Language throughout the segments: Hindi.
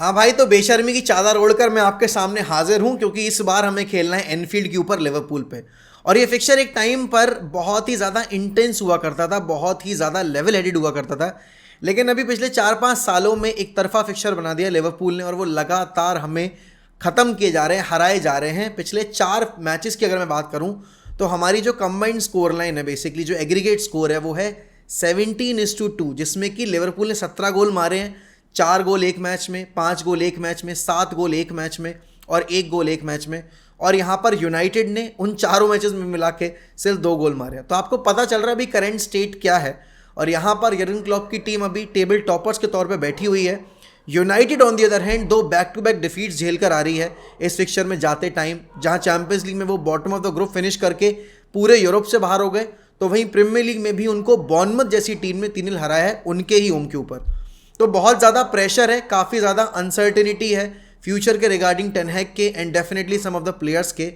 हाँ भाई, तो बेशर्मी की चादर ओढ़कर मैं आपके सामने हाजिर हूँ, क्योंकि इस बार हमें खेलना है एनफील्ड के ऊपर लिवरपूल पे। और ये फिक्चर एक टाइम पर बहुत ही ज़्यादा इंटेंस हुआ करता था, बहुत ही ज़्यादा लेवल हेडेड हुआ करता था। लेकिन अभी पिछले 4-5 सालों में एक तरफा फिक्चर बना दिया लिवरपूल ने, और वो लगातार हमें ख़त्म किए जा रहे हैं, हराए जा रहे हैं। पिछले 4 मैचेस की अगर मैं बात करूँ तो हमारी जो कंबाइंड स्कोर लाइन है, बेसिकली जो एग्रीगेट स्कोर है, वो है 17-2, जिसमें कि लिवरपूल ने 17 गोल मारे हैं। 4 गोल एक मैच में, 5 गोल एक मैच में, 7 गोल एक मैच में और 1 गोल एक मैच में। और यहाँ पर यूनाइटेड ने उन चारों मैचेस में मिला के सिर्फ 2 गोल मारे हैं। तो आपको पता चल रहा है अभी करंट स्टेट क्या है। और यहाँ पर यर्गन क्लॉप की टीम अभी टेबल टॉपर्स के तौर पे बैठी हुई है। United on the other hand 2 back to back defeats झेल कर आ रही है इस फिक्चर में जाते टाइम। जहाँ चैंपियंस लीग में वो bottom of the group finish करके पूरे यूरोप से बाहर हो गए, तो वहीं प्रीमियर लीग में भी उनको बॉर्नमथ जैसी टीम ने 3-0 हराया है उनके ही होम के ऊपर। तो बहुत ज़्यादा प्रेशर है, काफ़ी ज़्यादा अनसर्टेनिटी है फ्यूचर के रिगार्डिंग टेन हैग के and definitely some of the players के।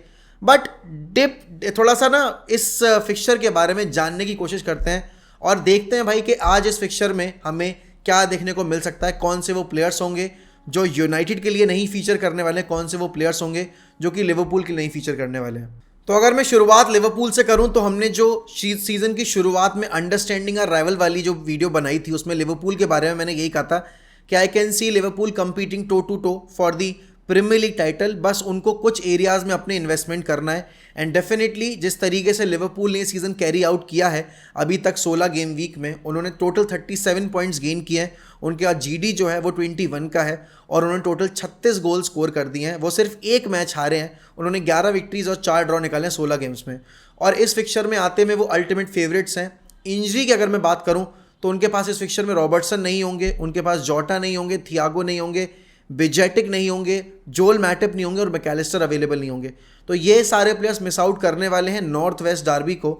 बट डिप थोड़ा सा ना इस फिक्चर के बारे में जानने की कोशिश करते हैं और देखते हैं भाई कि आज इस फिक्चर में हमें क्या देखने को मिल सकता है। कौन से वो प्लेयर्स होंगे जो यूनाइटेड के लिए नहीं फीचर करने वाले, कौन से वो प्लेयर्स होंगे जो कि लिवरपूल के लिए नहीं फीचर करने वाले हैं। तो अगर मैं शुरुआत लिवरपूल से करूं तो हमने जो सीज़न की शुरुआत में अंडरस्टैंडिंग और राइवल वाली जो वीडियो बनाई थी, उसमें लिवरपूल के बारे में मैंने यही कहा था कि I can see Liverpool competing toe to toe for the Premier League title. बस उनको कुछ एरियाज़ में अपने इन्वेस्टमेंट करना है। एंड डेफिनेटली जिस तरीके से लिवरपूल ने सीज़न कैरी आउट किया है अभी तक 16 गेम वीक में, उन्होंने टोटल 37 पॉइंट्स गेन किए हैं। उनके पास जीडी जो है वो 21 का है और उन्होंने टोटल 36 गोल स्कोर कर दिए हैं। वो सिर्फ एक मैच हारे हैं, उन्होंने 11 विक्ट्रीज और 4 ड्रॉ निकाले हैं 16 गेम्स में। और इस फिक्चर में आते में वो अल्टीमेट फेवरेट्स हैं। इंजरी की अगर मैं बात करूं तो उनके पास इस फिक्चर में रॉबर्टसन नहीं होंगे, उनके पास जोटा नहीं होंगे, थियागो नहीं होंगे, बिजेटिक नहीं होंगे, जोल मैटिप नहीं होंगे और मैकेलिस्टर अवेलेबल नहीं होंगे। तो ये सारे प्लेयर्स मिस आउट करने वाले हैं नॉर्थ वेस्ट डार्बी को।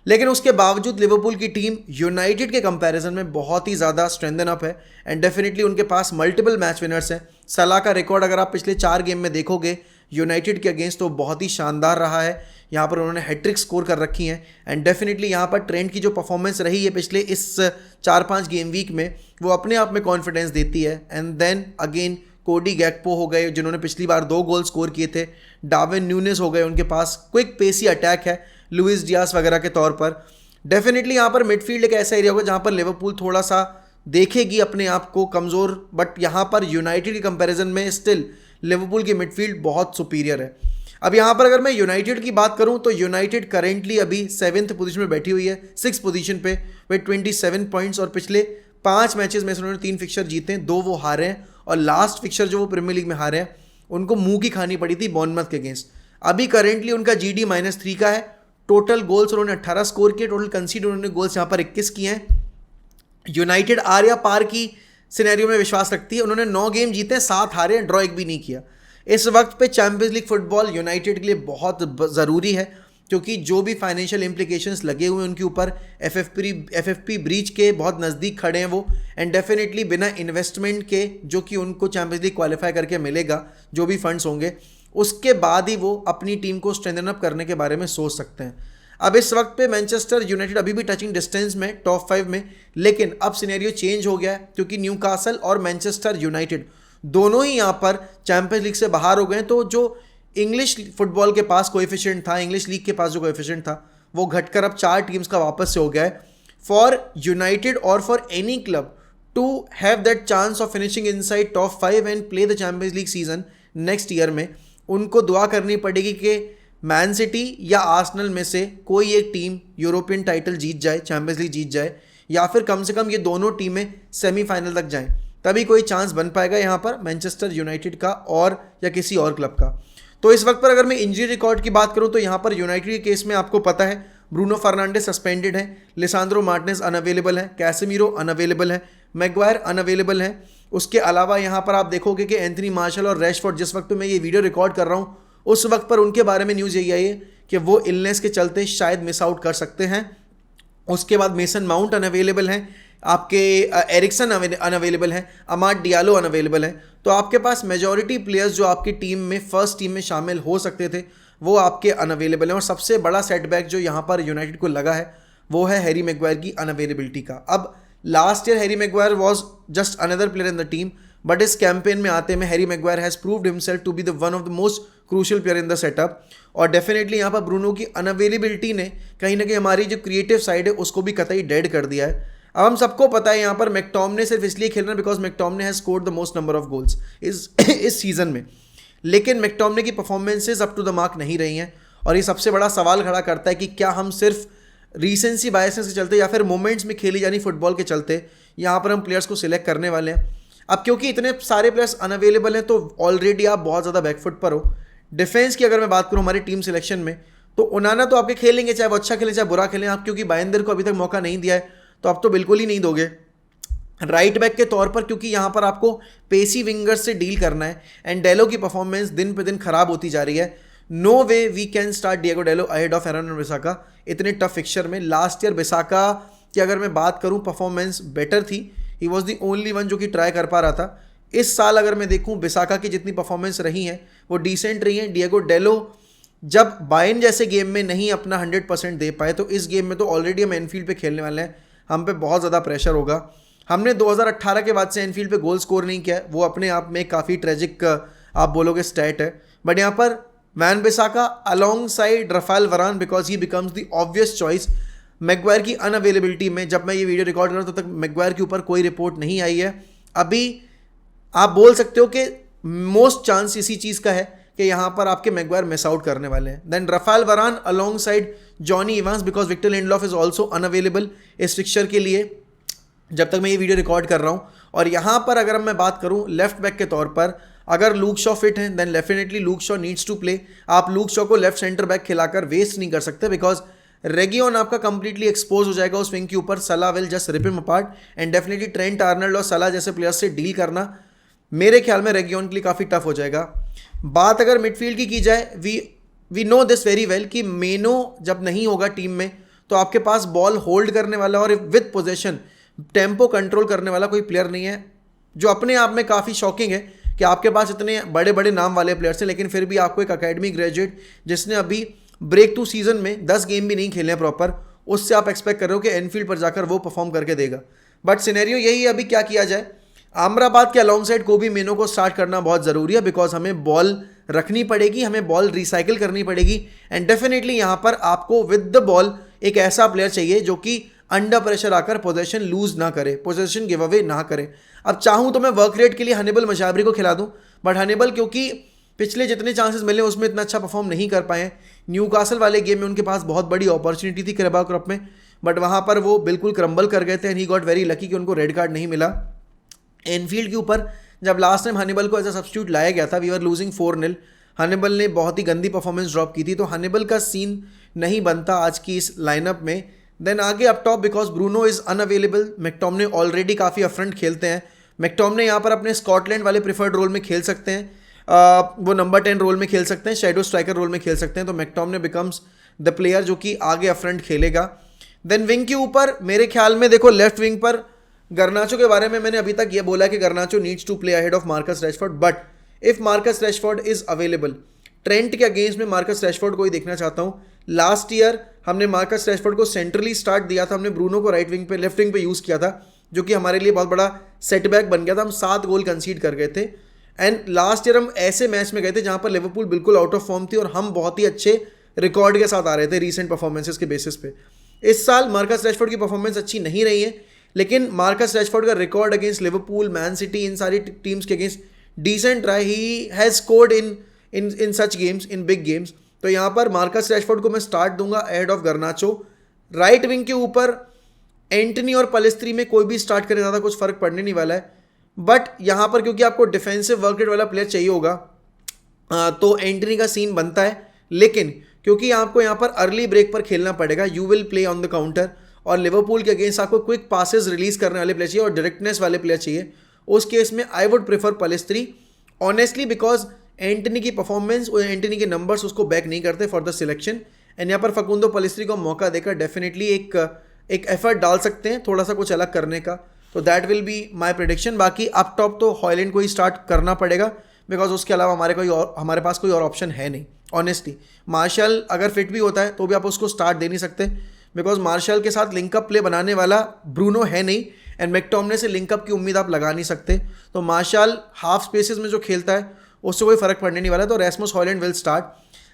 लेकिन उसके बावजूद लिवरपूल की टीम यूनाइटेड के कंपैरिजन में बहुत ही ज़्यादा स्ट्रेंथन अप है एंड डेफिनेटली उनके पास मल्टीपल मैच विनर्स हैं। सलाह का रिकॉर्ड अगर आप पिछले 4 गेम में देखोगे यूनाइटेड के अगेंस्ट तो बहुत ही शानदार रहा है। यहाँ पर उन्होंने हैट्रिक स्कोर कर रखी हैं एंड डेफिनेटली यहाँ पर ट्रेंड की जो परफॉर्मेंस रही है पिछले इस 4-5 गेम वीक में वो अपने आप में कॉन्फिडेंस देती है। एंड देन अगेन कोडी गैक्पो हो गए जिन्होंने पिछली बार 2 गोल स्कोर किए थे, डार्विन न्यूनेस हो गए, उनके पास क्विक पेसी अटैक है लुइस डियास वगैरह के तौर पर। डेफिनेटली यहाँ पर मिडफील्ड एक ऐसा एरिया होगा जहाँ पर लिवरपूल थोड़ा सा देखेगी अपने आप को कमज़ोर, बट यहाँ पर यूनाइटेड के कंपैरिजन में स्टिल लिवरपूल की मिडफील्ड बहुत सुपीरियर है। अब यहाँ पर अगर मैं यूनाइटेड की बात करूँ तो यूनाइटेड करेंटली अभी 7th पोजीशन में बैठी हुई है, 6th पोजीशन पे वे 27 पॉइंट्स। और पिछले 5 मैचेस में से उन्होंने 3 फिक्चर जीते हैं, 2 वो हारे हैं और लास्ट फिक्चर जो वो प्रीमियर लीग में हारे हैं उनको मुंह की खानी पड़ी थी बॉर्नमथ के अगेंस्ट। अभी करेंटली उनका GD -3 का है। टोटल गोल्स उन्होंने 18 स्कोर किए, टोटल कंसीड उन्होंने गोल्स यहाँ पर 21 किए हैं। यूनाइटेड आर या पार की सिनेरियो में विश्वास रखती है। उन्होंने 9 गेम जीते हैं, 7 हारे हैं, ड्रॉ एक भी नहीं किया। इस वक्त पे चैंपियंस लीग फुटबॉल यूनाइटेड के लिए बहुत ज़रूरी है क्योंकि जो भी फाइनेंशियल इम्प्लीकेशंस लगे हुए हैं उनके ऊपर FFP ब्रीच के बहुत नज़दीक खड़े हैं वो। एंड डेफिनेटली बिना इन्वेस्टमेंट के जो कि उनको चैंपियंस लीग क्वालिफाई करके मिलेगा, जो भी फंड्स होंगे उसके बाद ही वो अपनी टीम को स्ट्रेंथन अप करने के बारे में सोच सकते हैं। अब इस वक्त पे मैनचेस्टर यूनाइटेड अभी भी टचिंग डिस्टेंस में टॉप 5 में, लेकिन अब सिनेरियो चेंज हो गया है क्योंकि न्यूकासल और मैनचेस्टर यूनाइटेड दोनों ही यहाँ पर चैंपियंस लीग से बाहर हो गए। तो जो इंग्लिश फुटबॉल के पास कोएफिशिएंट था, इंग्लिश लीग के पास जो कोएफिशिएंट था वो घटकर अब 4 टीम्स का वापस से हो गया है। फॉर यूनाइटेड और for any club to have that chance of finishing inside top 5 and play the Champions League season next year में, उनको दुआ करनी पड़ेगी कि मैन सिटी या आर्सेनल में से कोई एक टीम यूरोपियन टाइटल जीत जाए, चैंपियंस लीग जीत जाए, या फिर कम से कम ये दोनों टीमें सेमीफाइनल तक जाएं, तभी कोई चांस बन पाएगा यहाँ पर मैनचेस्टर यूनाइटेड का और या किसी और क्लब का। तो इस वक्त पर अगर मैं इंजरी रिकॉर्ड की बात करूँ तो यहाँ पर यूनाइटेड के केस में आपको पता है ब्रूनो फर्नांडिस सस्पेंडेड है, लिसांड्रो मार्टिनेज अनअवेलेबल है, कैसेमीरो अनअवेलेबल है, मैग्वायर अनअवेलेबल है। उसके अलावा यहाँ पर आप देखोगे कि एंथनी मार्शल और रैशफोर्ड, जिस वक्त मैं ये वीडियो रिकॉर्ड कर रहा हूँ उस वक्त पर उनके बारे में न्यूज़ यही आई है कि वो इलनेस के चलते शायद मिस आउट कर सकते हैं। उसके बाद मेसन माउंट अनअवेलेबल हैं, आपके एरिक्सन अनअवेलेबल हैं, अमाद डियालो अनअवेलेबल हैं। तो आपके पास मेजॉरिटी प्लेयर्स जो आपकी टीम में फर्स्ट टीम में शामिल हो सकते थे वो आपके अनअवेलेबल हैं। और सबसे बड़ा सेटबैक जो यहाँ पर यूनाइटेड को लगा है वो है हैरी मैग्वायर की अनअवेलेबिलिटी का। अब last year Harry Maguire was just another player in the team, but इस कैंपेन में आते में Harry Maguire has proved himself to be the one of the most crucial player in the setup. और डेफिनेटली यहाँ पर ब्रूनो की अनअवेलेबिलिटी ने कहीं ना कहीं हमारी जो क्रिएटिव साइड है उसको भी कतई डेड कर दिया है। अब हम सबको पता है यहाँ पर मैकटोमिने सिर्फ इसलिए खेल रहे हैं because McTominay has scored the most number of goals इस सीजन में, लेकिन मैकटोमिने की performances up to the mark नहीं रही हैं। और ये सबसे बड़ा सवाल खड़ा करता है कि क्या हम सिर्फ रीसेंसी बायसेस के चलते या फिर मोमेंट्स में खेली जानी फुटबॉल के चलते यहाँ पर हम प्लेयर्स को सिलेक्ट करने वाले हैं। अब क्योंकि इतने सारे प्लेयर्स अनअवेलेबल हैं तो ऑलरेडी आप बहुत ज़्यादा बैकफुट पर हो। डिफेंस की अगर मैं बात करूँ हमारी टीम सिलेक्शन में, तो ओनाना तो आपके खेलेंगे, चाहे वो अच्छा खेलें चाहे बुरा खेलें। आप क्योंकि बाइंदर को अभी तक मौका नहीं दिया है तो आप तो बिल्कुल ही नहीं दोगे। राइट बैक के तौर पर क्योंकि यहाँ पर आपको पेसी विंगर्स से डील करना है एंड डेलो की परफॉर्मेंस दिन पे दिन खराब होती जा रही है। No way we can start Diego Dalot ahead of Aaron Bissaka इतने टफ फिक्चर में। लास्ट ईयर बिसाका की अगर मैं बात करूँ परफॉर्मेंस बेटर थी, he was the only one जो कि ट्राई कर पा रहा था। इस साल अगर मैं देखूं बिसाका की जितनी परफॉर्मेंस रही है वो डिसेंट रही है। डिएगो डेलो जब बायर्न जैसे गेम में नहीं अपना 100% दे पाए तो इस गेम में तो ऑलरेडी हम एनफील्ड पे खेलने वाले हैं, हम पे बहुत ज़्यादा प्रेशर होगा। हमने 2018 के बाद से एनफील्ड पे गोल स्कोर नहीं किया है, वो अपने आप में काफ़ी ट्रेजिक आप बोलोगे स्टैट है। बट यहाँ पर Wan Bissaka alongside Raphael Varane because he becomes the obvious choice. Maguire की अनअवेलेबिलिटी में जब मैं ये वीडियो रिकॉर्ड कर रहा हूँ तब तक मैग्वायर के ऊपर कोई रिपोर्ट नहीं आई है। अभी आप बोल सकते हो कि मोस्ट चांस इसी चीज़ का है कि यहाँ पर आपके मैग्वायर मिस आउट करने वाले हैं। Then Raphael Varane alongside Johnny Evans because Victor Lindelof is also unavailable इस फिक्चर के लिए जब तक मैं ये वीडियो रिकॉर्ड कर रहा हूँ। और यहाँ पर अगर मैं बात करूँ लेफ्ट बैक के तौर पर, अगर लूक शॉ फिट हैं then definitely Luke Shaw needs to play. आप लूक शॉ को लेफ्ट सेंटर बैक खिलाकर वेस्ट नहीं कर सकते बिकॉज रेगियोन आपका कंप्लीटली एक्सपोज हो जाएगा उस विंग के ऊपर। Salah will just rip him apart and definitely Trent Arnold और सला जैसे प्लेयर्स से डील करना मेरे ख्याल में रेगियोन के लिए काफ़ी टफ हो जाएगा। बात अगर मिडफील्ड की जाए, we know this very well कि मेनो जब नहीं होगा टीम में तो आपके पास बॉल होल्ड करने वाला और विद पोजेशन टेम्पो कंट्रोल करने वाला कोई प्लेयर नहीं है, जो अपने आप में काफ़ी शॉकिंग है कि आपके पास इतने बड़े बड़े नाम वाले प्लेयर्स हैं लेकिन फिर भी आपको एक अकेडमी ग्रेजुएट जिसने अभी ब्रेक टू सीजन में 10 गेम भी नहीं खेले हैं प्रॉपर, उससे आप एक्सपेक्ट कर रहे हो कि एनफील्ड पर जाकर वो परफॉर्म करके देगा। बट सिनेरियो यही है अभी क्या किया जाए। आमराबाद के अलॉन्ग साइड कोबी मेनो को स्टार्ट करना बहुत ज़रूरी है बिकॉज हमें बॉल रखनी पड़ेगी, हमें बॉल रिसाइकिल करनी पड़ेगी एंड डेफिनेटली यहाँ पर आपको विद द बॉल एक ऐसा प्लेयर चाहिए जो कि अंडर प्रेशर आकर पोजीशन लूज ना करे, पोजीशन गिव अवे ना करे। अब चाहूँ तो मैं वर्क रेट के लिए हनीबल मशाबरी को खिला दूँ, बट हनीबल क्योंकि पिछले जितने चांसेस मिले उसमें इतना अच्छा परफॉर्म नहीं कर पाए हैं। न्यूकासल वाले गेम में उनके पास बहुत बड़ी अपॉर्चुनिटी थी कैराबाओ कप में, बट वहाँ पर वो बिल्कुल क्रम्बल कर गए थे and he got very lucky कि उनको रेड कार्ड नहीं मिला। एनफील्ड के ऊपर जब लास्ट टाइम हनीबल को एज अ सब्स्टिट्यूट लाया गया था वी आर लूजिंग 4-0, हनीबल ने बहुत ही गंदी परफॉर्मेंस ड्रॉप की थी, तो हनीबल का सीन नहीं बनता आज की इस लाइनअप में। देन आगे up top because Bruno is unavailable, McTominay already काफ़ी अफ्रंट खेलते हैं। मैकटोमिने यहाँ पर अपने स्कॉटलैंड वाले प्रिफर्ड रोल में खेल सकते हैं, वो नंबर 10 रोल में खेल सकते हैं, शैडो स्ट्राइकर रोल में खेल सकते हैं, तो मैकटोमिने बिकम्स द प्लेयर जो कि आगे अफ्रंट खेलेगा। देन विंग के ऊपर मेरे ख्याल में देखो लेफ्ट विंग पर गर्नाचो के बारे में मैंने अभी तक ये बोला कि Garnacho needs to play ahead of Marcus Rashford, but if Marcus Rashford is available, Trent के अगेंस्ट में मार्कस रैशफोर्ड को ही देखना चाहता हूँ। लास्ट ईयर हमने मार्कस रैशफोर्ड को सेंट्रली स्टार्ट दिया था, हमने ब्रूनो को राइट विंग पे लेफ्ट विंग पे यूज़ किया था जो कि हमारे लिए बहुत बड़ा सेटबैक बन गया था। हम 7 गोल कंसीड कर गए थे एंड लास्ट ईयर हम ऐसे मैच में गए थे जहाँ पर लिवरपूल बिल्कुल आउट ऑफ फॉर्म थी और हम बहुत ही अच्छे रिकॉर्ड के साथ आ रहे थे रीसेंट परफॉर्मेंसेस के बेसिस पे। इस साल मार्कस रैशफोर्ड की परफॉर्मेंस अच्छी नहीं रही है, लेकिन मार्कस रैशफोर्ड का record against Liverpool, Man City, इन सारी टीम्स के अगेंस्ट डिसेंट रहा है। He has scored in such games, in big games. तो यहाँ पर मार्कस रैशफोर्ड को मैं स्टार्ट दूंगा ahead of Garnacho. Right wing के ऊपर एंटनी और पलेस्ट्री में कोई भी स्टार्ट करे ज़्यादा कुछ फर्क पड़ने नहीं वाला है, बट यहाँ पर क्योंकि आपको डिफेंसिव वर्क रेट वाला प्लेयर चाहिए होगा तो एंटनी का सीन बनता है, लेकिन क्योंकि आपको यहाँ पर अर्ली ब्रेक पर खेलना पड़ेगा, you will play on the counter और लिवरपूल के अगेंस्ट आपको क्विक पासेस रिलीज करने वाले प्लेयर चाहिए और डायरेक्टनेस वाले प्लेयर चाहिए। उस केस में I would prefer Pellistri honestly because Antony की परफॉर्मेंस और एंटनी के नंबर्स उसको बैक नहीं करते फॉर द सिलेक्शन एंड यहाँ पर फकुंदो पलेस्ट्री को मौका देकर डेफिनेटली एक एफर्ट डाल सकते हैं थोड़ा सा कुछ अलग करने का, तो that will be my prediction. बाकी अप टॉप तो हॉयलैंड को ही स्टार्ट करना पड़ेगा बिकॉज उसके अलावा हमारे पास कोई और ऑप्शन है नहीं ऑनेस्टली। मार्शल अगर फिट भी होता है तो भी आप उसको स्टार्ट दे नहीं सकते बिकॉज मार्शल के साथ लिंकअप प्ले बनाने वाला ब्रूनो है नहीं एंड मैकटोमिने से लिंकअप की उम्मीद आप लगा नहीं सकते। तो मार्शल हाफ स्पेसेस में जो खेलता है उससे कोई फर्क पड़ने नहीं वाला, तो रैसमस हॉयलैंड विल स्टार्ट।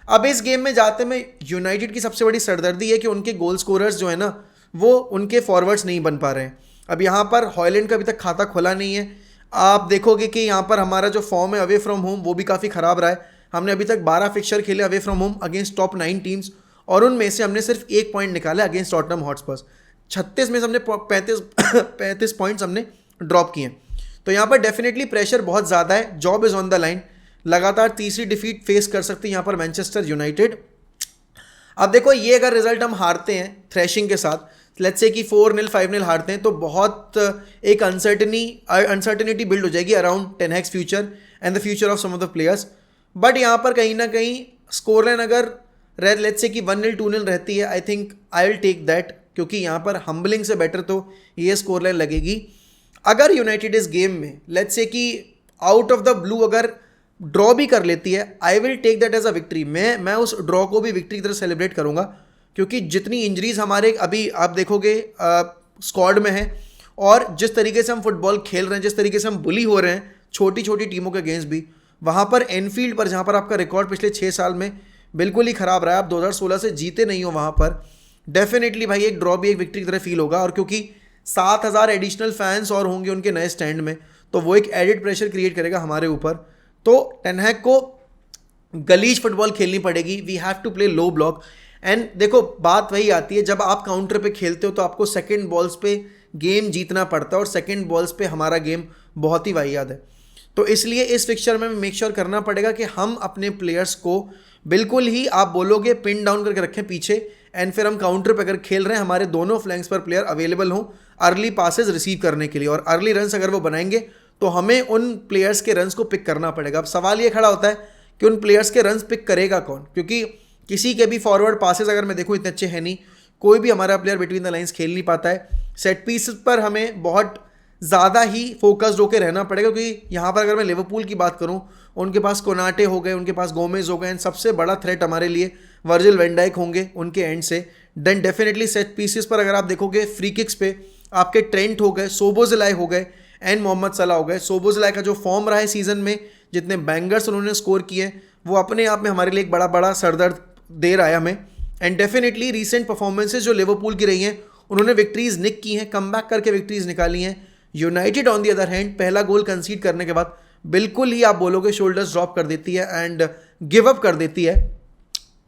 अब इस गेम में जाते में यूनाइटेड की सबसे बड़ी सरदर्दी है कि उनके गोल स्कोरर्स जो है ना वो उनके फॉरवर्ड्स नहीं बन पा रहे हैं। अब यहाँ पर हॉयलैंड का अभी तक खाता खुला नहीं है। आप देखोगे कि यहाँ पर हमारा जो फॉर्म है अवे फ्रॉम होम वो भी काफ़ी ख़राब रहा है। हमने अभी तक 12 फिक्चर खेले away from home against top 9 teams, और उनमें से हमने सिर्फ 1 पॉइंट निकाला अगेंस्ट टॉटनहम हॉटस्पर्स। 36 में से हमने 35 पॉइंट्स हमने ड्रॉप किए। तो यहाँ पर डेफिनेटली प्रेशर बहुत ज़्यादा है, job is on the line. लगातार तीसरी डिफीट फेस कर सकती है यहाँ पर मैनचेस्टर यूनाइटेड। अब देखो ये अगर रिजल्ट हम हारते हैं थ्रैशिंग के साथ, लेट्स से कि 4-0 5-0 हारते हैं, तो बहुत एक अनसर्टेनिटी बिल्ड हो जाएगी around ten Hag's future and the future of some of the players. But यहाँ पर कहीं ना कहीं स्कोर लाइन अगर लेट्स से कि 1-0 2-0 रहती है, I think I will take that, क्योंकि यहाँ पर हम्बलिंग से बेटर तो ये स्कोर लाइन लगेगी। अगर यूनाइटेड इस गेम में let's say out of the द ब्लू अगर ड्रॉ भी कर लेती है, I will take that as a victory. मैं उस ड्रॉ को भी विक्ट्री की तरह सेलिब्रेट करूंगा, क्योंकि जितनी इंजरीज हमारे अभी आप देखोगे स्क्वाड में है, और जिस तरीके से हम फुटबॉल खेल रहे हैं, जिस तरीके से हम बुली हो रहे हैं छोटी छोटी टीमों के अगेंस्ट भी, वहाँ पर एनफील्ड पर जहाँ पर आपका रिकॉर्ड पिछले 6 साल में बिल्कुल ही ख़राब रहा है, आप 2016 से जीते नहीं हो, वहाँ पर डेफिनेटली भाई एक ड्रॉ भी एक विक्ट्री की तरह फील होगा। और क्योंकि 7,000 एडिशनल फैंस और होंगे उनके नए स्टैंड में, तो वो एक एडिड प्रेशर क्रिएट करेगा हमारे ऊपर। तो टेन हैग को गलीज फुटबॉल खेलनी पड़ेगी, we have to play low block. And देखो बात वही आती है, जब आप काउंटर पे खेलते हो तो आपको सेकंड बॉल्स पे गेम जीतना पड़ता है, और सेकंड बॉल्स पे हमारा गेम बहुत ही वाहियात है। तो इसलिए इस फिक्चर में मेक श्योर करना पड़ेगा कि हम अपने प्लेयर्स को बिल्कुल ही आप बोलोगे पिन डाउन करके रखें पीछे, एंड फिर हम काउंटर पे अगर खेल रहे हैं हमारे दोनों फ्लैंक्स पर प्लेयर अवेलेबल हों अर्ली पासेस रिसीव करने के लिए, और अर्ली रन्स अगर वो बनाएंगे तो हमें उन प्लेयर्स के रन्स को पिक करना पड़ेगा। अब सवाल ये खड़ा होता है कि उन प्लेयर्स के रन्स पिक करेगा कौन, क्योंकि किसी के भी फॉरवर्ड पासेस अगर मैं देखूँ इतने अच्छे हैं नहीं, कोई भी हमारा प्लेयर बिटवीन द लाइंस खेल नहीं पाता है। सेट पीस पर हमें बहुत ज़्यादा ही फोकस्ड होकर रहना पड़ेगा, क्योंकि यहाँ पर अगर मैं लिवरपूल की बात करूँ, उनके पास कोनाटे हो गए, उनके पास गोमेज हो गए, एंड सबसे बड़ा थ्रेट हमारे लिए वर्जिल वैन डाइक होंगे उनके एंड से। देन डेफिनेटली सेट पीसेस पर अगर आप देखोगे फ्री किक्स पे आपके ट्रेंट हो गए, सोबोज़लाई हो गए एंड मोहम्मद सलाह हो गए। सोबोज़लाई का जो फॉर्म रहा है सीजन में, जितने बैंगर्स उन्होंने स्कोर किए, वो अपने आप में हमारे लिए एक बड़ा बड़ा सरदर्द दे रहा है हमें। एंड डेफिनेटली रीसेंट परफॉर्मेंसेज जो लिवरपूल की रही हैं, उन्होंने विक्ट्रीज निक की हैं, कम बैक करके विक्ट्रीज निकाली हैं। United on the other hand पहला गोल कंसीड करने के बाद बिल्कुल ही आप बोलोगे शोल्डर्स ड्रॉप कर देती है एंड गिव अप कर देती है।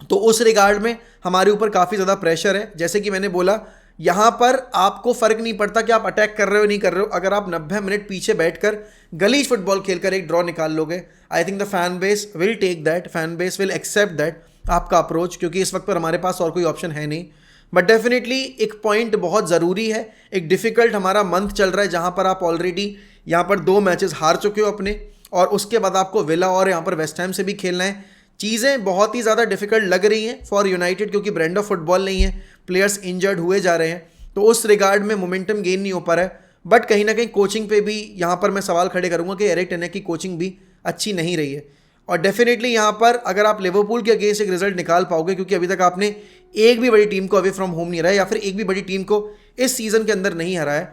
तो उस रिगार्ड में हमारे ऊपर काफ़ी ज़्यादा प्रेशर है। जैसे कि मैंने बोला, यहाँ पर आपको फ़र्क नहीं पड़ता कि आप अटैक कर रहे हो नहीं कर रहे हो, अगर आप 90 मिनट पीछे बैठकर गलीज फुटबॉल खेलकर एक ड्रॉ निकाल लोगे, I think the fan base will take that, fan base will accept that आपका अप्रोच, क्योंकि इस वक्त पर हमारे पास और कोई ऑप्शन है नहीं। बट डेफिनेटली एक पॉइंट बहुत ज़रूरी है, एक डिफ़िकल्ट हमारा मंथ चल रहा है जहाँ पर आप ऑलरेडी यहाँ पर 2 मैचेस हार चुके हो अपने, और उसके बाद आपको विला और यहाँ पर वेस्ट हैम से भी खेलना है। चीज़ें बहुत ही ज़्यादा डिफिकल्ट लग रही हैं फॉर यूनाइटेड, क्योंकि ब्रांड ऑफ फुटबॉल नहीं है, प्लेयर्स इंजर्ड हुए जा रहे हैं, तो उस रिगार्ड में मोमेंटम गेन नहीं हो पा रहा है। बट कहीं ना कहीं कोचिंग पे भी यहाँ पर मैं सवाल खड़े करूँगा कि एरिक टेन हैग की कोचिंग भी अच्छी नहीं रही है। और डेफिनेटली यहाँ पर अगर आप लिवरपूल के अगेंस्ट एक रिजल्ट निकाल पाओगे, क्योंकि अभी तक आपने एक भी बड़ी टीम को अवे फ्रॉम होम नहीं हराया, या फिर एक भी बड़ी टीम को इस सीज़न के अंदर नहीं हराया,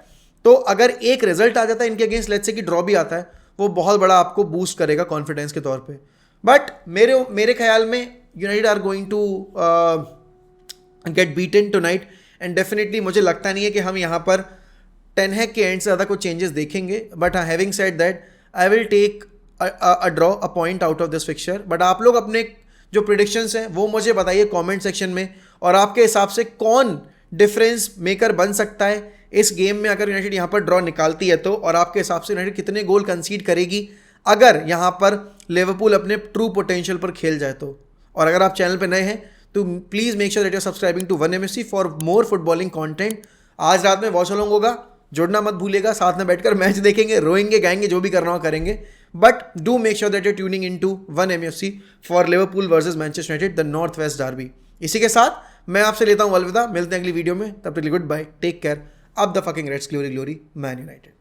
तो अगर एक रिजल्ट आ जाता है इनके अगेंस्ट, लेट्स से कि ड्रॉ भी आता है, वो बहुत बड़ा आपको बूस्ट करेगा कॉन्फिडेंस के तौर पे। बट मेरे ख्याल में United are going to get beaten tonight, and definitely मुझे लगता नहीं है कि हम यहाँ पर टेन हैग के एंड से ज़्यादा कुछ चेंजेस देखेंगे। But having said that, I will take a draw, a point out of this fixture. But आप लोग अपने जो प्रिडिक्शंस हैं वो मुझे बताइए कमेंट सेक्शन में, और आपके हिसाब से कौन डिफरेंस मेकर बन सकता है इस गेम में अगर यूनाइटेड यहाँ पर ड्रॉ निकालती है तो, और आपके हिसाब से यूनाइटेड कितने गोल कंसीड करेगी अगर यहाँ पर लिवरपूल अपने ट्रू पोटेंशियल पर खेल जाए तो। और अगर आप चैनल पर नए हैं तो please make sure that you are subscribing to 1MFC for more footballing content. आज रात में वॉच अलॉन्ग होगा, जुड़ना मत भूलिएगा, साथ में बैठकर मैच देखेंगे, रोएंगे गाएंगे, जो भी करना हो करेंगे। But do make sure that you are tuning in to 1MFC for Liverpool versus Manchester United, the North West derby. इसी के साथ मैं आपसे लेता हूँ अलविदा, मिलते हैं अगली वीडियो में, तब तक goodbye, take care, up the fucking Reds, glory glory Man United.